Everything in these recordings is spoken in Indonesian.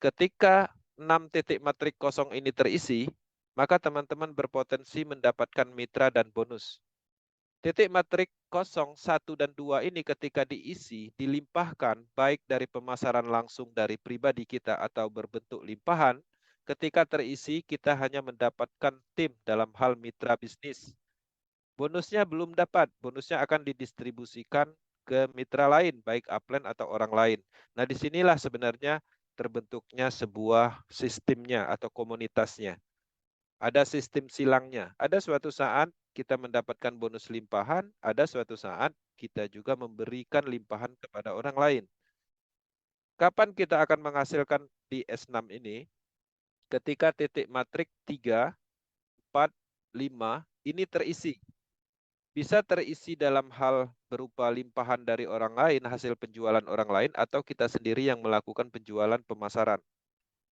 Ketika 6 titik matrik kosong ini terisi, maka teman-teman berpotensi mendapatkan mitra dan bonus. Titik matrik kosong 1 dan 2 ini ketika diisi, dilimpahkan baik dari pemasaran langsung dari pribadi kita atau berbentuk limpahan. Ketika terisi, kita hanya mendapatkan tim dalam hal mitra bisnis. Bonusnya belum dapat, bonusnya akan didistribusikan ke mitra lain, baik upline atau orang lain. Nah, disinilah sebenarnya terbentuknya sebuah sistemnya atau komunitasnya. Ada sistem silangnya. Ada suatu saat kita mendapatkan bonus limpahan, ada suatu saat kita juga memberikan limpahan kepada orang lain. Kapan kita akan menghasilkan di S6 ini? Ketika titik matrik 3, 4, 5 ini terisi. Bisa terisi dalam hal berupa limpahan dari orang lain, hasil penjualan orang lain, atau kita sendiri yang melakukan penjualan pemasaran.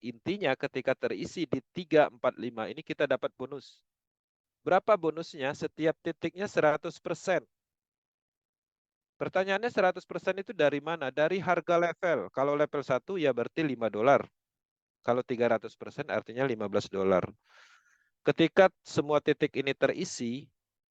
Intinya ketika terisi di 3, 4, 5 ini kita dapat bonus. Berapa bonusnya? Setiap titiknya 100%. Pertanyaannya 100% itu dari mana? Dari harga level. Kalau level 1 ya berarti $5. Kalau 300% artinya $15. Ketika semua titik ini terisi,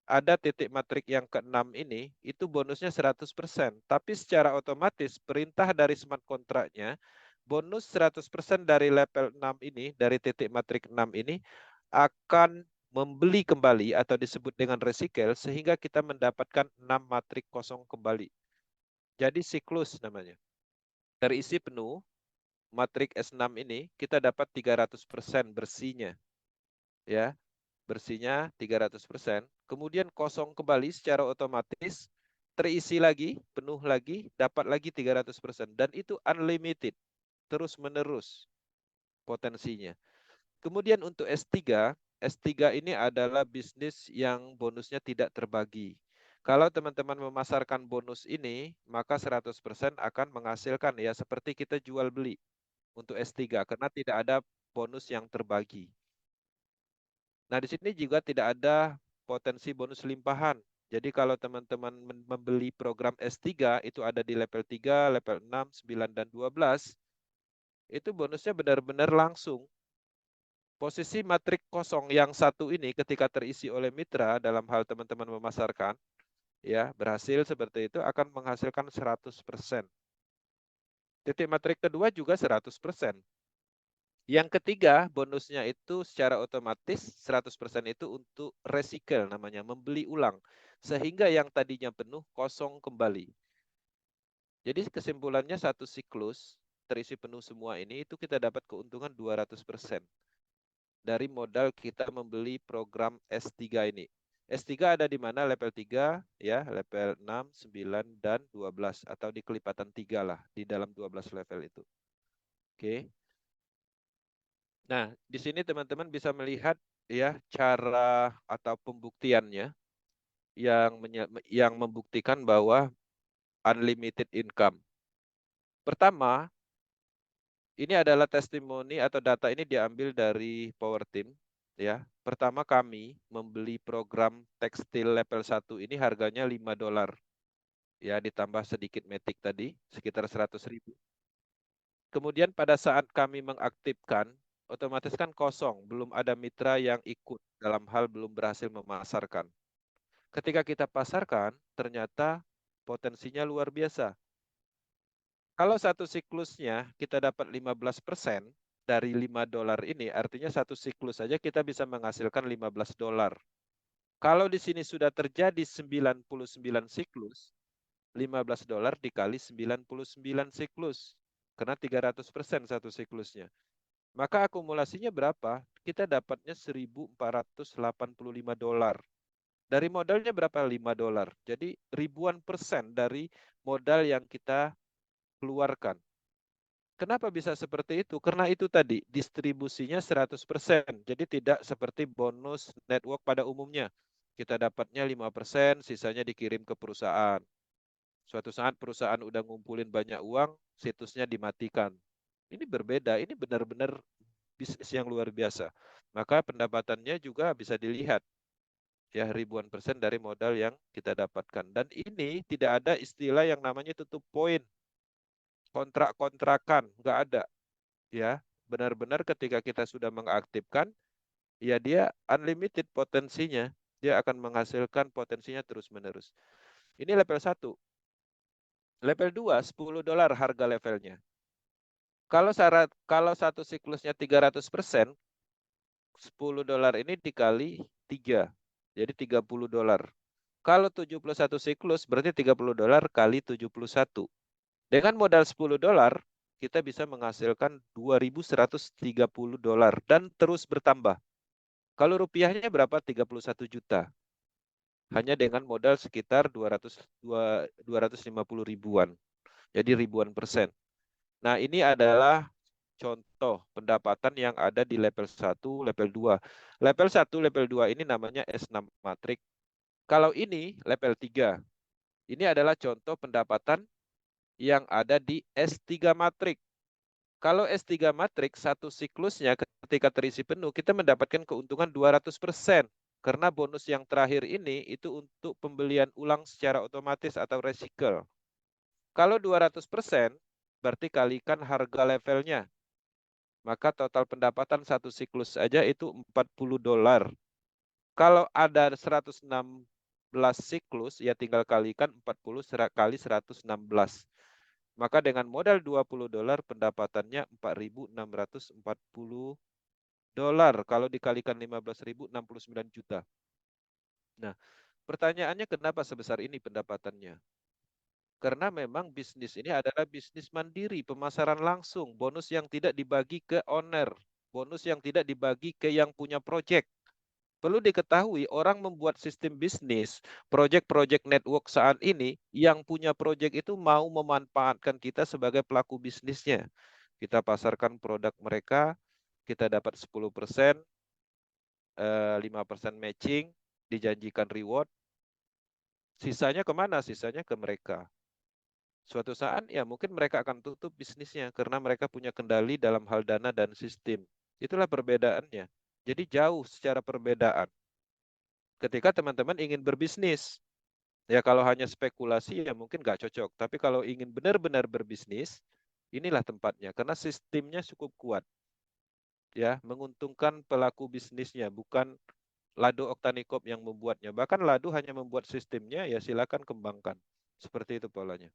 ada titik matrik yang ke-6 ini, itu bonusnya 100%. Tapi secara otomatis perintah dari smart kontraknya, bonus 100% dari level 6 ini, dari titik matrik 6 ini, akan membeli kembali atau disebut dengan recycle, sehingga kita mendapatkan 6 matrik kosong kembali. Jadi siklus namanya. Terisi penuh, matrik S6 ini, kita dapat 300% bersihnya. Ya, bersihnya 300%, kemudian kosong kembali secara otomatis, terisi lagi, penuh lagi, dapat lagi 300%. Dan itu unlimited, terus-menerus potensinya. Kemudian untuk S3, S3 ini adalah bisnis yang bonusnya tidak terbagi. Kalau teman-teman memasarkan bonus ini, maka 100% akan menghasilkan ya seperti kita jual beli untuk S3 karena tidak ada bonus yang terbagi. Nah, di sini juga tidak ada potensi bonus limpahan. Jadi kalau teman-teman membeli program S3 itu ada di level 3, level 6, 9, dan 12, itu bonusnya benar-benar langsung. Posisi matrik kosong yang satu ini ketika terisi oleh mitra dalam hal teman-teman memasarkan, ya berhasil seperti itu akan menghasilkan 100%. Titik matrik kedua juga 100%. Yang ketiga, bonusnya itu secara otomatis 100% itu untuk recycle namanya, membeli ulang. Sehingga yang tadinya penuh kosong kembali. Jadi kesimpulannya satu siklus terisi penuh semua ini itu kita dapat keuntungan 200% dari modal kita membeli program S3 ini. S3 ada di mana? Level 3, ya, level 6, 9, dan 12 atau di kelipatan 3 lah di dalam 12 level itu. Oke. Nah, di sini teman-teman bisa melihat ya cara atau pembuktiannya yang membuktikan bahwa unlimited income. Pertama, ini adalah testimoni atau data ini diambil dari Power Team ya. Pertama kami membeli program tekstil level 1 ini harganya $5. Ya, ditambah sedikit metik tadi sekitar 100.000. Kemudian pada saat kami mengaktifkan, otomatis kan kosong, belum ada mitra yang ikut dalam hal belum berhasil memasarkan. Ketika kita pasarkan, ternyata potensinya luar biasa. Kalau satu siklusnya kita dapat 15% dari $5 ini, artinya satu siklus saja kita bisa menghasilkan $15. Kalau di sini sudah terjadi 99 siklus, $15 dikali 99 siklus. Karena 300% satu siklusnya. Maka akumulasinya berapa? Kita dapatnya $1.485. Dari modalnya berapa? $5. Jadi ribuan persen dari modal yang kita keluarkan. Kenapa bisa seperti itu? Karena itu tadi distribusinya 100%. Jadi tidak seperti bonus network pada umumnya. Kita dapatnya 5%, sisanya dikirim ke perusahaan. Suatu saat perusahaan udah ngumpulin banyak uang, situsnya dimatikan. Ini berbeda, ini benar-benar bisnis yang luar biasa. Maka pendapatannya juga bisa dilihat. Ya, ribuan persen dari modal yang kita dapatkan. Dan ini tidak ada istilah yang namanya tutup poin. Kontrak-kontrakan, nggak ada. Ya, benar-benar ketika kita sudah mengaktifkan, ya dia unlimited potensinya. Dia akan menghasilkan potensinya terus-menerus. Ini level 1. Level 2, $10 harga levelnya. Kalau satu siklusnya 300%, $10 ini dikali 3. Jadi $30. Kalau 71 siklus, berarti $30 kali 71. Dengan modal $10, kita bisa menghasilkan $2.130 dan terus bertambah. Kalau rupiahnya berapa? 31 juta. Hanya dengan modal sekitar 250 ribuan. Jadi ribuan persen. Nah, ini adalah contoh pendapatan yang ada di level 1, level 2. Level 1, level 2 ini namanya S6 Matrix. Kalau ini level 3. Ini adalah contoh pendapatan yang ada di S3 Matrix. Kalau S3 Matrix, satu siklusnya ketika terisi penuh, kita mendapatkan keuntungan 200%. Karena bonus yang terakhir ini itu untuk pembelian ulang secara otomatis atau recycle. Kalau 200%, berarti kalikan harga levelnya. Maka total pendapatan satu siklus saja itu $40. Kalau ada 116 siklus, ya tinggal kalikan 40 kali 116. Maka dengan modal $20 pendapatannya $4.640. Kalau dikalikan 15.000, 69 juta. Nah, pertanyaannya kenapa sebesar ini pendapatannya? Karena memang bisnis ini adalah bisnis mandiri, pemasaran langsung, bonus yang tidak dibagi ke owner, bonus yang tidak dibagi ke yang punya project. Perlu diketahui, orang membuat sistem bisnis, project-project network saat ini, yang punya project itu mau memanfaatkan kita sebagai pelaku bisnisnya. Kita pasarkan produk mereka, kita dapat 10%, 5% matching, dijanjikan reward. Sisanya kemana? Sisanya ke mereka. Suatu saat ya mungkin mereka akan tutup bisnisnya karena mereka punya kendali dalam hal dana dan sistem. Itulah perbedaannya. Jadi jauh secara perbedaan. Ketika teman-teman ingin berbisnis, ya kalau hanya spekulasi ya mungkin nggak cocok. Tapi kalau ingin benar-benar berbisnis, inilah tempatnya karena sistemnya cukup kuat. Ya, menguntungkan pelaku bisnisnya, bukan Lado Oktanikop yang membuatnya. Bahkan Lado hanya membuat sistemnya, ya silakan kembangkan. Seperti itu polanya.